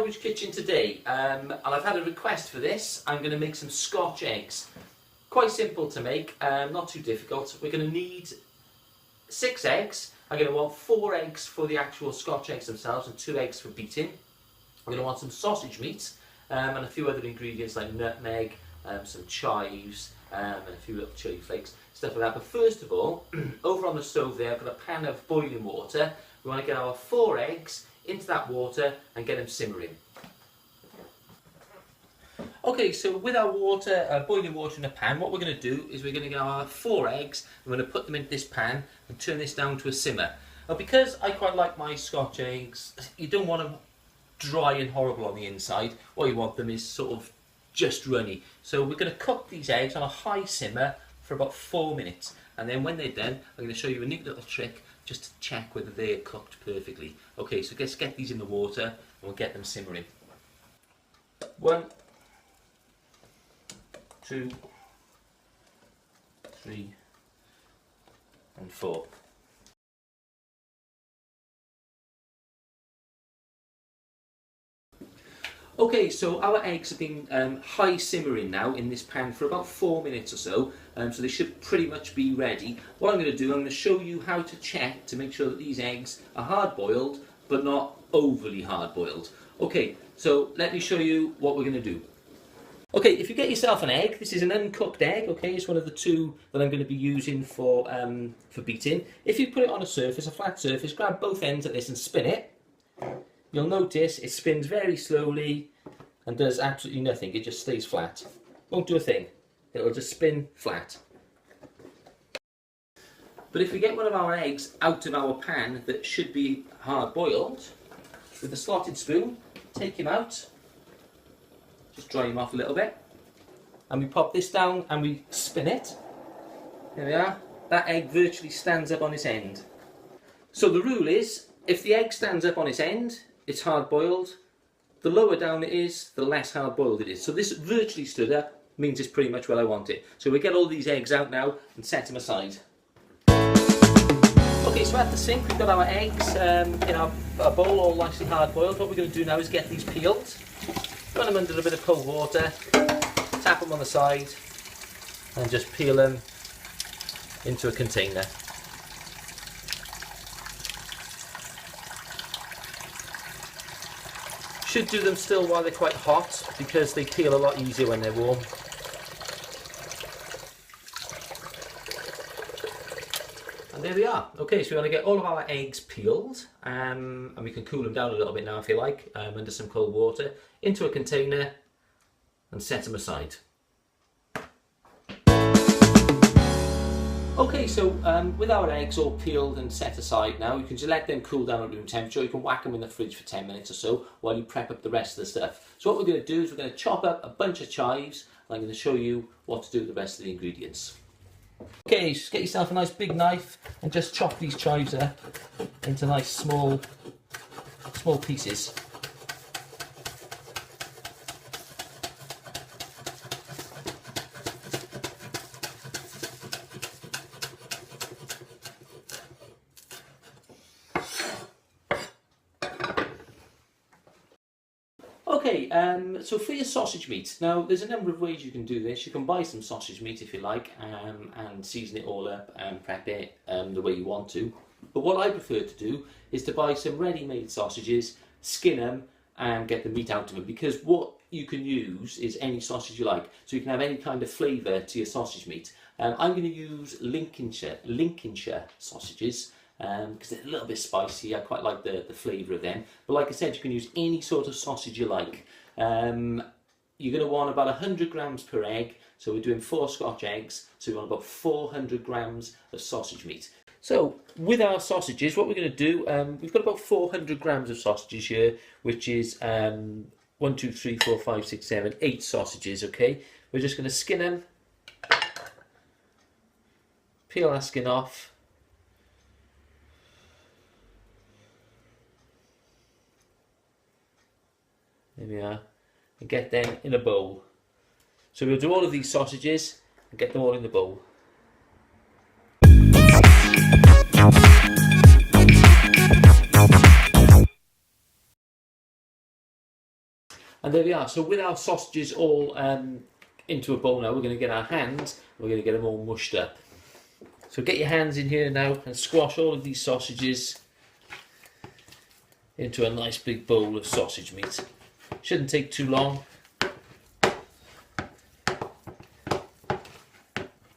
Cowbridge kitchen today, and I've had a request for this. I'm going to make some Scotch eggs. Quite simple to make, not too difficult. We're going to need 6 eggs. I'm going to want 4 eggs for the actual Scotch eggs themselves and 2 eggs for beating. I'm going to want some sausage meat and a few other ingredients like nutmeg, some chives and a few little chili flakes, stuff like that. But first of all, over on the stove there, I've got a pan of boiling water. We want to get our 4 eggs into that water and get them simmering. Okay, so with our water, boiling water in a pan, what we're going to do is we're going to get our 4 eggs, and we're going to put them into this pan and turn this down to a simmer. Now, because I quite like my Scotch eggs, you don't want them dry and horrible on the inside. What you want them is sort of just runny. So we're going to cook these eggs on a high simmer for about 4 minutes, and then when they're done, I'm going to show you a neat little trick just to check whether they're cooked perfectly. Okay, so let's get these in the water and we'll get them simmering. 1, 2, 3, and 4. Okay, so our eggs have been high simmering now in this pan for about 4 minutes or so, so they should pretty much be ready. What I'm going to do, I'm going to show you how to check to make sure that these eggs are hard boiled but not overly hard boiled. Okay, so let me show you what we're going to do. Okay, if you get yourself an egg, this is an uncooked egg, okay, it's one of the 2 that I'm going to be using for beating. If you put it on a surface, a flat surface, grab both ends of this and spin it. You'll notice it spins very slowly and does absolutely nothing. It just stays flat. Won't do a thing. It'll just spin flat. But if we get one of our eggs out of our pan that should be hard boiled, with a slotted spoon, take him out, just dry him off a little bit, and we pop this down and we spin it. There we are. That egg virtually stands up on its end. So the rule is, if the egg stands up on its end, it's hard boiled. The lower down it is, the less hard boiled it is. So this virtually stood up means it's pretty much where I want it. So we get all these eggs out now and set them aside. Okay, so at the sink we've got our eggs in our bowl, all nicely hard boiled. What we're going to do now is get these peeled. Run them under a bit of cold water, tap them on the side and just peel them into a container. Should do them still while they're quite hot because they peel a lot easier when they're warm. And there we are. Okay, so we want to get all of our eggs peeled and we can cool them down a little bit now if you like, under some cold water, into a container and set them aside. Okay, so with our eggs all peeled and set aside now, you can just let them cool down at room temperature. You can whack them in the fridge for 10 minutes or so while you prep up the rest of the stuff. So what we're going to do is we're going to chop up a bunch of chives and I'm going to show you what to do with the rest of the ingredients. Okay, just get yourself a nice big knife and just chop these chives up into nice small pieces. Okay, so for your sausage meat, now there's a number of ways you can do this. You can buy some sausage meat if you like and season it all up and prep it the way you want to. But what I prefer to do is to buy some ready-made sausages, skin them and get the meat out of them, because what you can use is any sausage you like. So you can have any kind of flavour to your sausage meat. I'm going to use Lincolnshire sausages. Because they're a little bit spicy. I quite like the flavour of them. But like I said, you can use any sort of sausage you like. You're going to want about 100 grams per egg. So we're doing 4 Scotch eggs. So we want about 400 grams of sausage meat. So with our sausages, what we're going to do, we've got about 400 grams of sausages here, which is 1, 2, 3, 4, 5, 6, 7, 8 sausages, okay? We're just going to skin them, peel our skin off, there we are, and get them in a bowl. So we'll do all of these sausages and get them all in the bowl. And there we are. So with our sausages all into a bowl now, we're going to get our hands, we're going to get them all mushed up. So get your hands in here now and squash all of these sausages into a nice big bowl of sausage meat. Shouldn't take too long.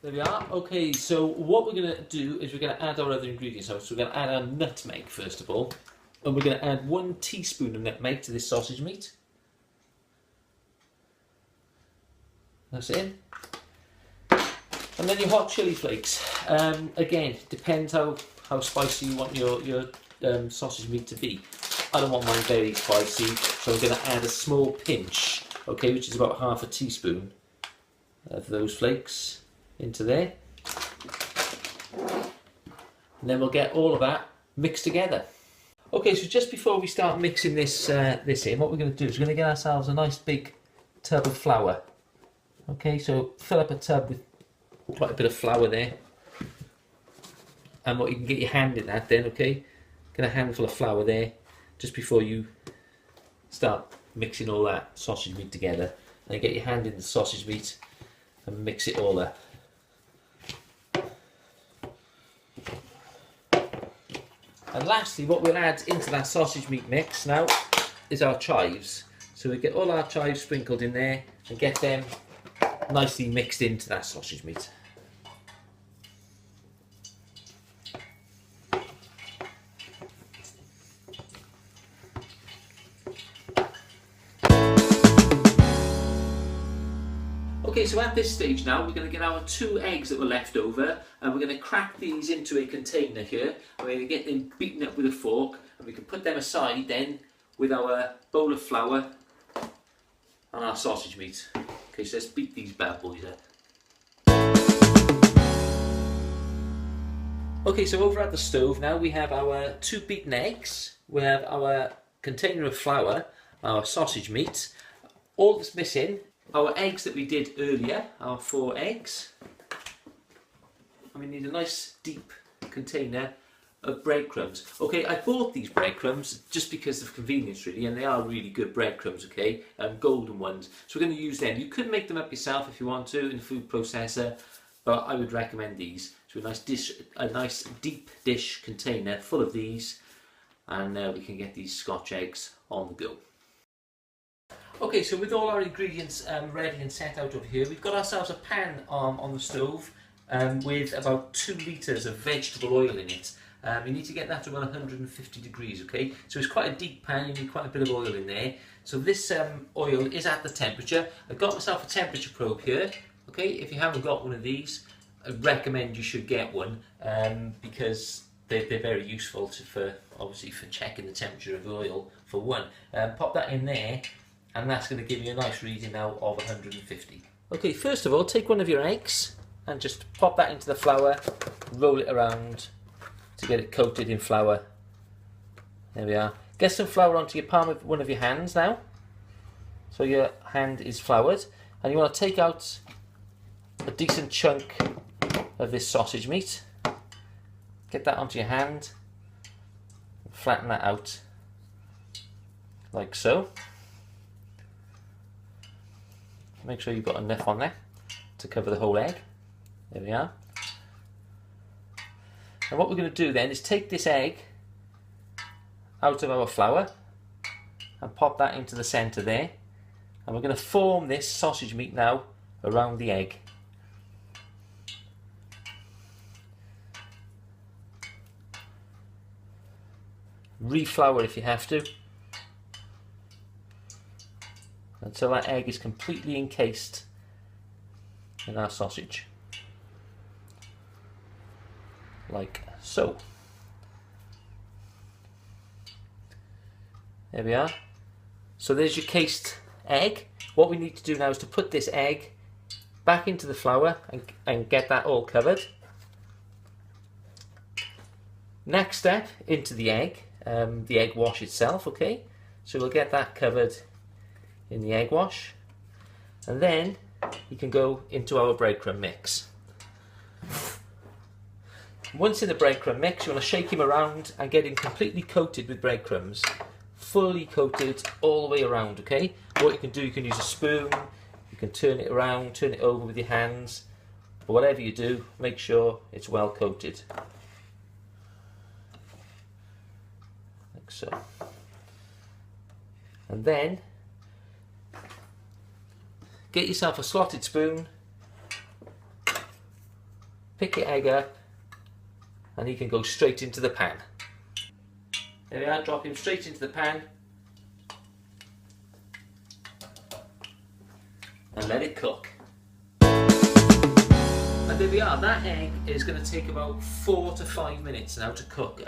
There we are. Okay, so what we're going to do is we're going to add our other ingredients. So we're going to add our nutmeg first of all. And we're going to add 1 teaspoon of nutmeg to this sausage meat. That's in. And then your hot chili flakes. Again, depends how spicy you want your sausage meat to be. I don't want mine very spicy, so I'm going to add a small pinch, okay, which is about half a teaspoon of those flakes into there. And then we'll get all of that mixed together. Okay, so just before we start mixing this in, what we're going to do is we're going to get ourselves a nice big tub of flour. Okay, so fill up a tub with quite a bit of flour there. And what you can get your hand in that then, okay? Get a handful of flour there just before you start mixing all that sausage meat together. And get your hand in the sausage meat and mix it all up. And lastly, what we'll add into that sausage meat mix now is our chives. So we get all our chives sprinkled in there and get them nicely mixed into that sausage meat. Okay, so at this stage now, we're going to get our 2 eggs that were left over and we're going to crack these into a container here. And we're going to get them beaten up with a fork and we can put them aside then with our bowl of flour and our sausage meat. Okay, so let's beat these bad boys up. Okay, so over at the stove now we have our 2 beaten eggs, we have our container of flour, our sausage meat. All that's missing, our eggs that we did earlier, our 4 eggs. And we need a nice deep container of breadcrumbs. Okay, I bought these breadcrumbs just because of convenience really, and they are really good breadcrumbs, okay, golden ones. So we're going to use them. You could make them up yourself if you want to in a food processor, but I would recommend these. So a nice deep dish container full of these, and we can get these Scotch eggs on the go. Okay, so with all our ingredients ready and set out over here, we've got ourselves a pan on the stove with about 2 litres of vegetable oil in it. You need to get that to about 150 degrees, okay? So it's quite a deep pan, you need quite a bit of oil in there. So this oil is at the temperature. I've got myself a temperature probe here, okay? If you haven't got one of these, I recommend you should get one because they're very useful obviously for checking the temperature of oil for one. Pop that in there. And that's going to give you a nice reading now of 150. Okay, first of all, take one of your eggs and just pop that into the flour, roll it around to get it coated in flour. There we are. Get some flour onto your palm of one of your hands now. So your hand is floured. And you want to take out a decent chunk of this sausage meat. Get that onto your hand. Flatten that out like so. Make sure you've got enough on there to cover the whole egg. There we are. And what we're going to do then is take this egg out of our flour and pop that into the centre there. And we're going to form this sausage meat now around the egg. Reflour if you have to, until that egg is completely encased in our sausage, like so. There we are. So there's your cased egg. What we need to do now is to put this egg back into the flour and get that all covered. Next step, into the egg wash itself, okay? So we'll get that covered in the egg wash, and then you can go into our breadcrumb mix. Once in the breadcrumb mix, you want to shake him around and get him completely coated with breadcrumbs fully coated all the way around, okay? What you can do, you can use a spoon, you can turn it around, turn it over with your hands, but whatever you do, make sure it's well coated. Like so. And then, get yourself a slotted spoon, pick your egg up, and he can go straight into the pan. There we are, drop him straight into the pan and let it cook. And there we are, that egg is going to take about 4 to 5 minutes now to cook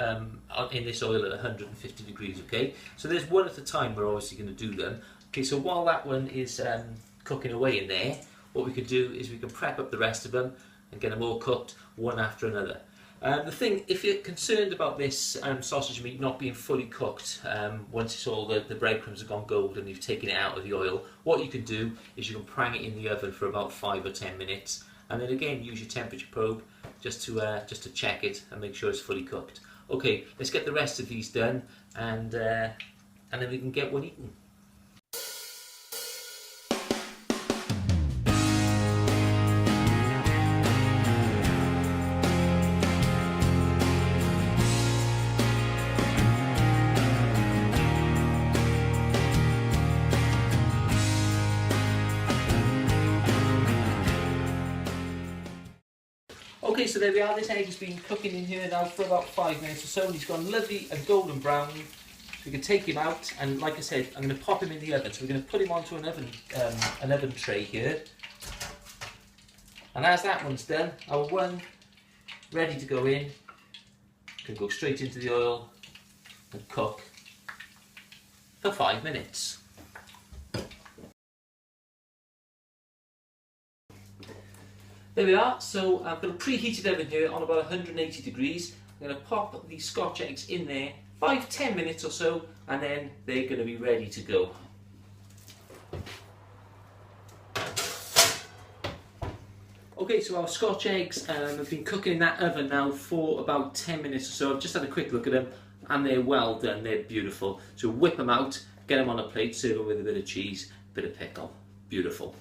in this oil at 150 degrees, okay? So there's one at a time we're obviously going to do them. Okay, so while that one is cooking away in there, what we could do is we can prep up the rest of them and get them all cooked one after another. The thing, if you're concerned about this sausage meat not being fully cooked, once it's all the breadcrumbs have gone gold and you've taken it out of the oil, what you can do is you can prang it in the oven for about 5 or 10 minutes, and then again use your temperature probe just to check it and make sure it's fully cooked. Okay, let's get the rest of these done, and then we can get one eaten. Okay, so there we are, this egg has been cooking in here now for about 5 minutes or so, and he's gone lovely and golden brown. We can take him out, and like I said, I'm going to pop him in the oven. So we're going to put him onto an oven tray here. And as that one's done, our one ready to go in can go straight into the oil and cook for 5 minutes. There we are, so I've got a preheated oven here on about 180 degrees. I'm going to pop the Scotch eggs in there 5-10 minutes or so, and then they're going to be ready to go. Okay, so our Scotch eggs have been cooking in that oven now for about 10 minutes or so. I've just had a quick look at them, and they're well done, they're beautiful. So whip them out, get them on a plate, serve them with a bit of cheese, a bit of pickle. Beautiful.